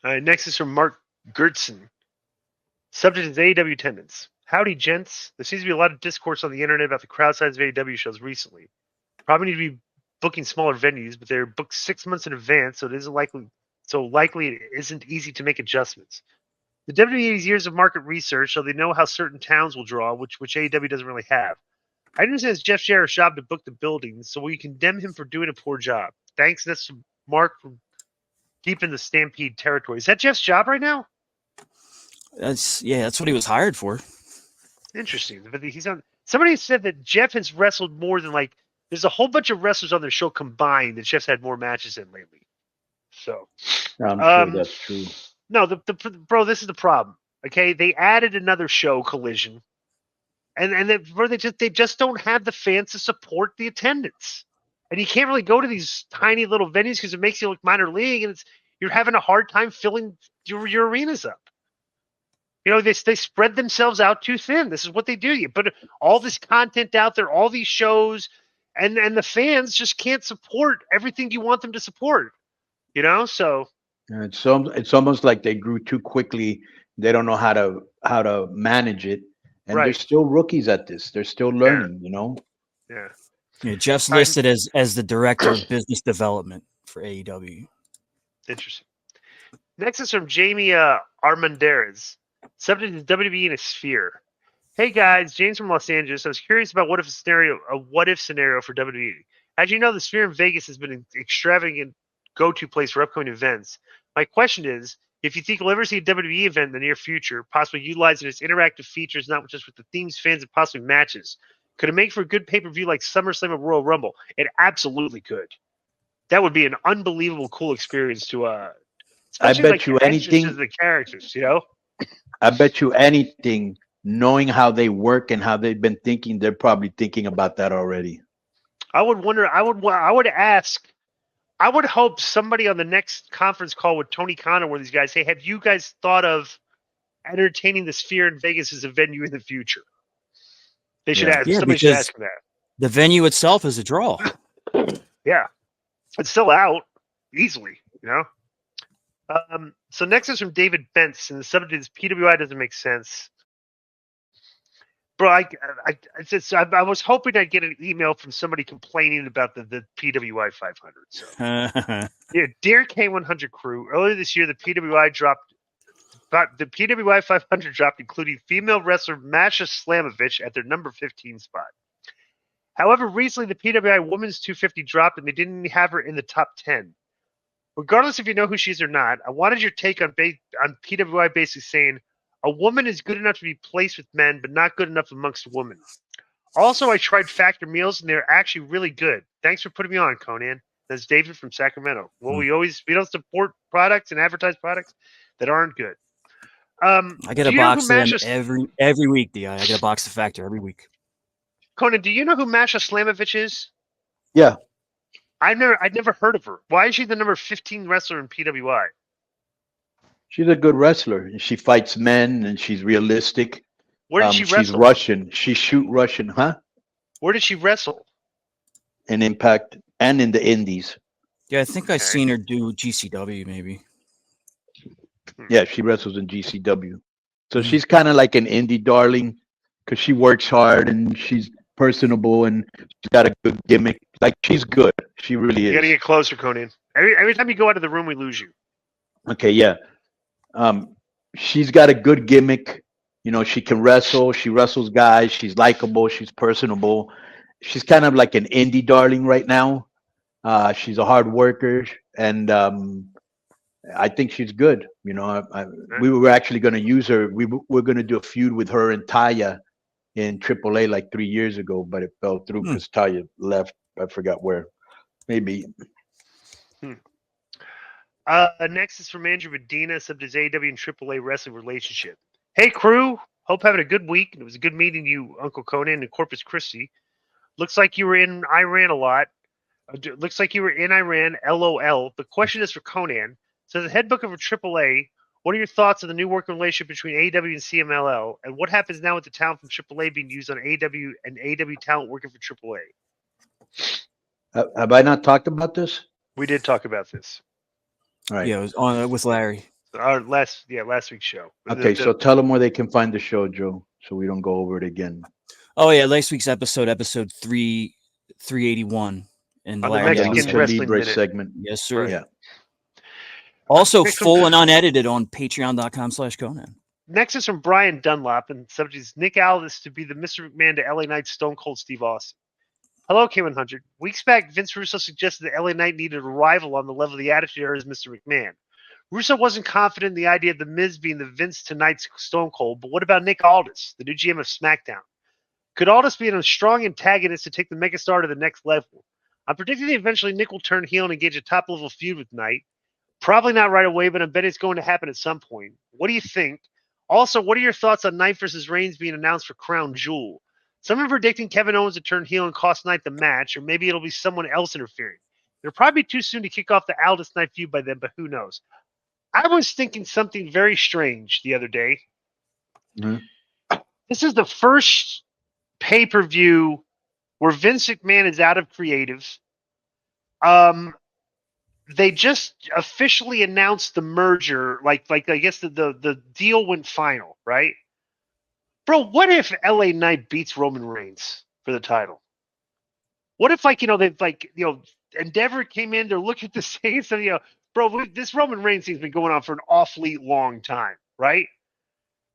Next is from Mark Gertzen. Subject is AEW attendance. Howdy, gents. There seems to be a lot of discourse on the internet about the crowd size of AEW shows recently. Probably need to be booking smaller venues, but they're booked 6 months in advance, so it isn't likely it isn't easy to make adjustments. The WWE's years of market research, so they know how certain towns will draw, which AEW doesn't really have. I understand it's Jeff Jarrett's job to book the buildings, so we condemn him for doing a poor job. Thanks, and that's Mark from deep in the Stampede territory. Is that Jeff's job right now? That's what he was hired for. Interesting. But he's on. Somebody said that Jeff has wrestled more than there's a whole bunch of wrestlers on their show combined that Jeff's had more matches in lately. So I'm sure that's true. No, bro, this is the problem. Okay, they added another show, Collision, and they just don't have the fans to support the attendance, and you can't really go to these tiny little venues because it makes you look minor league, and you're having a hard time filling your arenas up. You know, they spread themselves out too thin. This is what they do. You put all this content out there, all these shows, and the fans just can't support everything you want them to support. You know, so it's almost like they grew too quickly. They don't know how to manage it, and Right. They're still rookies at this. They're still learning. You know. Yeah. Jeff's listed as the director of business development for AEW. Interesting. Next is from Jamie Armendariz. Subject is WWE in a sphere. Hey guys, James from Los Angeles. I was curious about a what if scenario for WWE. As you know, the Sphere in Vegas has been an extravagant go-to place for upcoming events. My question is, if you think we'll ever see a WWE event in the near future, possibly utilizing its interactive features, not just with the themes, fans, and possibly matches, could it make for a good pay-per-view like SummerSlam or Royal Rumble? It absolutely could. That would be an unbelievable, cool experience to. I bet you anything. The characters, you know. I bet you anything. Knowing how they work and how they've been thinking, they're probably thinking about that already. I would wonder. I would ask. I would hope somebody on the next conference call with Tony Khan or one of these guys say, have you guys thought of entertaining the Sphere in Vegas as a venue in the future? They should ask. Somebody should ask them that. The venue itself is a draw. Yeah. It's still out easily, you know? So next is from David Bentz, and the subject is PWI doesn't make sense. Bro, I was hoping I'd get an email from somebody complaining about the PWI 500. So, yeah, dear K100 crew, earlier this year the PWI 500 dropped, including female wrestler Masha Slamovich at their number 15 spot. However, recently the PWI Women's 250 dropped, and they didn't have her in the top 10. Regardless if you know who she is or not, I wanted your take on PWI basically saying, a woman is good enough to be placed with men, but not good enough amongst women. Also, I tried Factor meals, and they're actually really good. Thanks for putting me on, Conan. That's David from Sacramento. Well, we don't support products and advertise products that aren't good. I get a box of them every week, Di. I get a box of Factor every week. Conan, do you know who Masha Slamovich is? Yeah. I'd never heard of her. Why is she the number 15 wrestler in PWI? She's a good wrestler. She fights men, and she's realistic. Where did she wrestle? She's Russian. She shoot Russian, huh? Where did she wrestle? In Impact and in the Indies. Yeah, I think I've seen her do GCW, maybe. Yeah, she wrestles in GCW. So she's kind of like an indie darling because she works hard and she's personable and she's got a good gimmick. Like, she's good. She really is. You got to get closer, Conan. Every time you go out of the room, we lose you. Okay, yeah. She's got a good gimmick. You know, she can wrestle. She wrestles guys. She's likable. She's personable. She's kind of like an indie darling right now. She's a hard worker, and I think she's good. You know, we were actually going to use her. We're going to do a feud with her and Taya in AAA like 3 years ago, but it fell through because Taya left. I forgot where. Maybe. Next is from Andrew Medina, sub his AEW and AAA wrestling relationship. Hey, crew. Hope having a good week. It was a good meeting you, Uncle Conan, in Corpus Christi. Looks like you were in Iran a lot. Looks like you were in Iran, LOL. The question is for Conan. So the head booker for AAA, what are your thoughts on the new working relationship between AEW and CMLL? And what happens now with the talent from AAA being used on AEW and AEW talent working for AAA? Have I not talked about this? We did talk about this. Right. Yeah, it was on with Larry. Our last week's show. Okay, so tell them where they can find the show, Joe, so we don't go over it again. Oh yeah, last week's episode 381, and on the Mexican Wrestling Minute segment. Yes, sir. Right. Yeah. Also full and unedited on patreon.com/Conan. Next is from Brian Dunlop, and the subject is Nick Aldis to be the Mr. McMahon to LA Knight Stone Cold Steve Austin. Hello, K100. Weeks back, Vince Russo suggested that LA Knight needed a rival on the level of the Attitude Era as Mr. McMahon. Russo wasn't confident in the idea of The Miz being the Vince to Knight's Stone Cold, but what about Nick Aldis, the new GM of SmackDown? Could Aldis be a strong antagonist to take the megastar to the next level? I'm predicting that eventually Nick will turn heel and engage a top-level feud with Knight. Probably not right away, but I bet it's going to happen at some point. What do you think? Also, what are your thoughts on Knight versus Reigns being announced for Crown Jewel? Some are predicting Kevin Owens to turn heel and cost Knight the match, or maybe it'll be someone else interfering. It'll probably be too soon to kick off the Aldis Knight feud by then, but who knows? I was thinking something very strange the other day. Mm-hmm. This is the first pay-per-view where Vince McMahon is out of creative. They just officially announced the merger, like I guess the deal went final, right? Bro, what if LA Knight beats Roman Reigns for the title? What if Endeavor came in, they're looking at the same stuff, bro, this Roman Reigns thing's been going on for an awfully long time, right?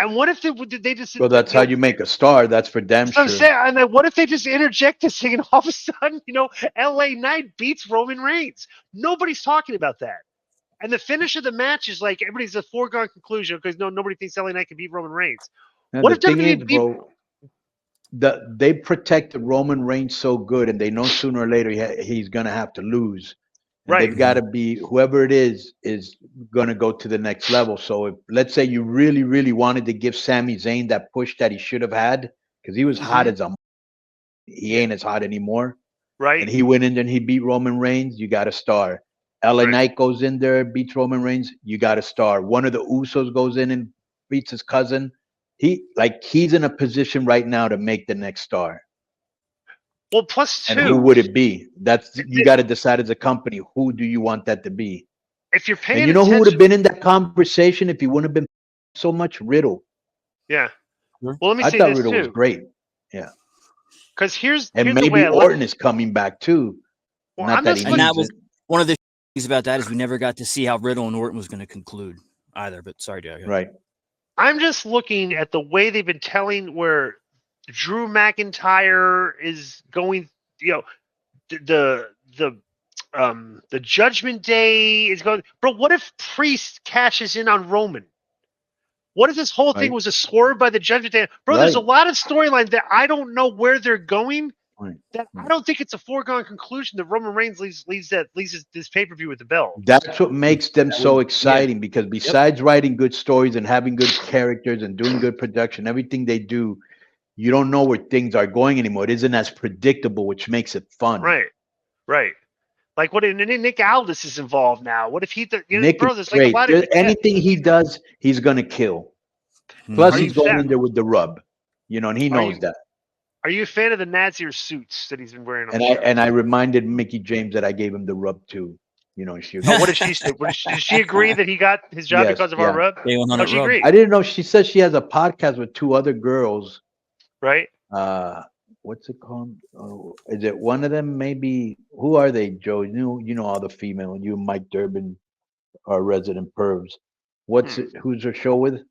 And what if they just... Well, that's how you make a star. That's for damn sure. And then what if they just interject this thing and all of a sudden, LA Knight beats Roman Reigns? Nobody's talking about that. And the finish of the match is like everybody's a foregone conclusion because nobody thinks LA Knight can beat Roman Reigns. Now, what if WWE they protected Roman Reigns so good, and they know sooner or later he's going to have to lose. Right. They've got to be, whoever it is going to go to the next level. So if, let's say you really, really wanted to give Sami Zayn that push that he should have had, because he was hot as he ain't as hot anymore. Right. And he went in there and he beat Roman Reigns, you got a star. LA Knight goes in there, beats Roman Reigns, you got a star. One of the Usos goes in and beats his cousin. He's in a position right now to make the next star. Well, plus two. And who would it be? You got to decide as a company, who do you want that to be? If you're paying, and you know who would have been in that conversation if he wouldn't have been so much? Riddle. Yeah. Well, let me say thought this Riddle too. was great. Yeah. Because here's maybe the way Orton is coming back too. Well, and that was one of the things about that is we never got to see how Riddle and Orton was going to conclude either. But sorry, Jack. Right. I'm just looking at the way they've been telling where Drew McIntyre is going, the Judgment Day is going. Bro, what if Priest cashes in on Roman? What if this whole thing was a swerve by the Judgment Day? Bro, there's a lot of storylines that I don't know where they're going. That I don't think it's a foregone conclusion that Roman Reigns leaves this pay-per-view with the belt. That's what makes them so exciting because besides writing good stories and having good characters and doing good production, everything they do, you don't know where things are going anymore. It isn't as predictable, which makes it fun. Right. Like what if Nick Aldis is involved now? What if Nick is great. Anything he does, he's gonna kill. Plus, he's going in there with the rub, and he knows that. Are you a fan of the Nazir suits that he's been wearing? And I reminded Mickey James that I gave him the rub too. She what did she say? Did she agree that he got his job because of our rub? Oh, she agreed. I didn't know. She says she has a podcast with 2 other girls. Right. What's it called? Oh, is it one of them? Maybe. Who are they, Joe? You know all the female. You, Mike Durbin, are resident pervs. Who's her show with?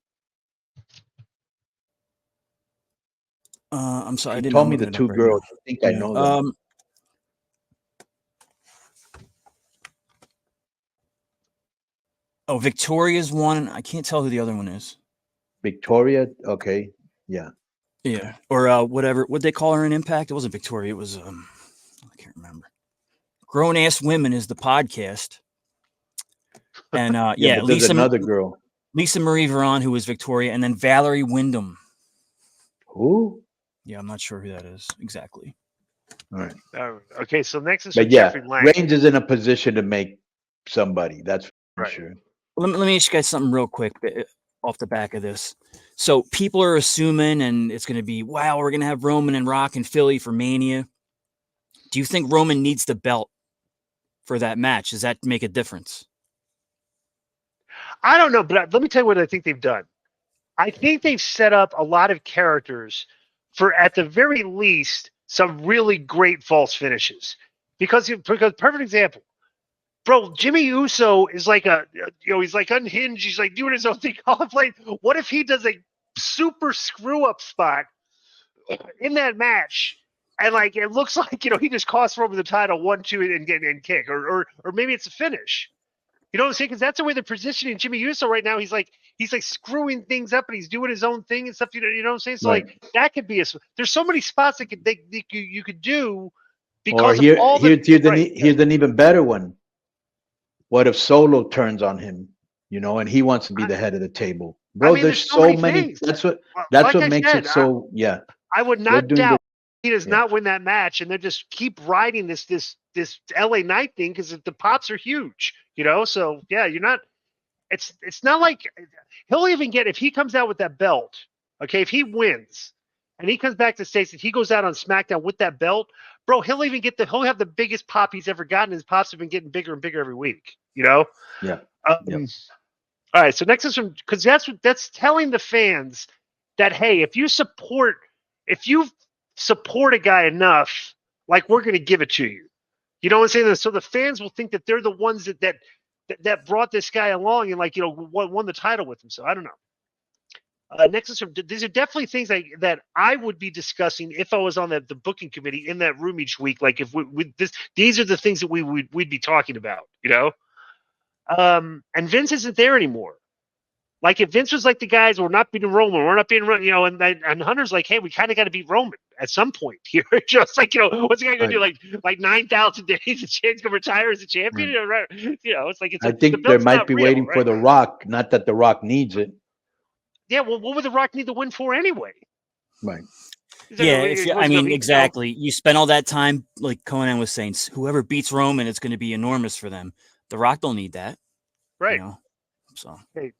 I'm sorry. She I didn't told me the 2 girls. I think I know them. Victoria's one. I can't tell who the other one is. Victoria. Okay. Yeah. Yeah. Or whatever. What they call her in Impact? It wasn't Victoria. It was I can't remember. Grown Ass Women is the podcast. And Lisa, another girl. Lisa Marie Varon, who was Victoria, and then Valerie Wyndham. Who? Yeah, I'm not sure who that is exactly. All right. Okay, so next is Jeffrey Lang. Reigns is in a position to make somebody. That's for sure. Let me ask you guys something real quick off the back of this. So people are assuming, and it's going to be, wow, we're going to have Roman and Rock in Philly for Mania. Do you think Roman needs the belt for that match? Does that make a difference? I don't know, but let me tell you what I think they've done. I think they've set up a lot of characters for, at the very least, some really great false finishes. Because perfect example, bro, Jimmy Uso is like he's like unhinged. He's like doing his own thing. What if he does a super screw up spot in that match? And like it looks like he just costs Roman the title 1-2 and kick, or maybe it's a finish. You know what I'm saying? Because that's the way they're positioning Jimmy Uso right now. He's like screwing things up and he's doing his own thing and stuff. You know what I'm saying? So Right. like that could be there's so many spots that you could do Or because of all the here's an even better one. What if Solo turns on him, and he wants to be the head of the table? Bro, there's so many things. that's what I makes said, it so I would not doubt he does not win that match, and they just keep riding this LA Knight thing because the pops are huge, So yeah, you're not. It's not like he'll even get, if he comes out with that belt. Okay, if he wins and he comes back to States and he goes out on SmackDown with that belt, bro, he'll have the biggest pop he's ever gotten. His pops have been getting bigger and bigger every week. Yeah. All right, so next is because that's telling the fans that, hey, if you support a guy enough, like, we're going to give it to you. You know what I'm saying? So the fans will think that they're the ones that brought this guy along and won the title with him. So I don't know. Next is these are definitely things that I would be discussing if I was on the booking committee in that room each week. Like if these are the things that we'd be talking about, and Vince isn't there anymore. Like if Vince was like the guys, we're not beating Roman, and Hunter's like, hey, we kind of got to beat Roman at some point here. Just like, what's the guy going to do? Like 9,000 days, the champ's going to retire as a champion? Right. It's like I think they might be waiting for The Rock, not that The Rock needs it. Yeah, well, what would The Rock need the win for anyway? Right. Yeah, exactly. You spend all that time, like Conan was saying, whoever beats Roman, it's going to be enormous for them. The Rock don't need that. Right. So. Hey,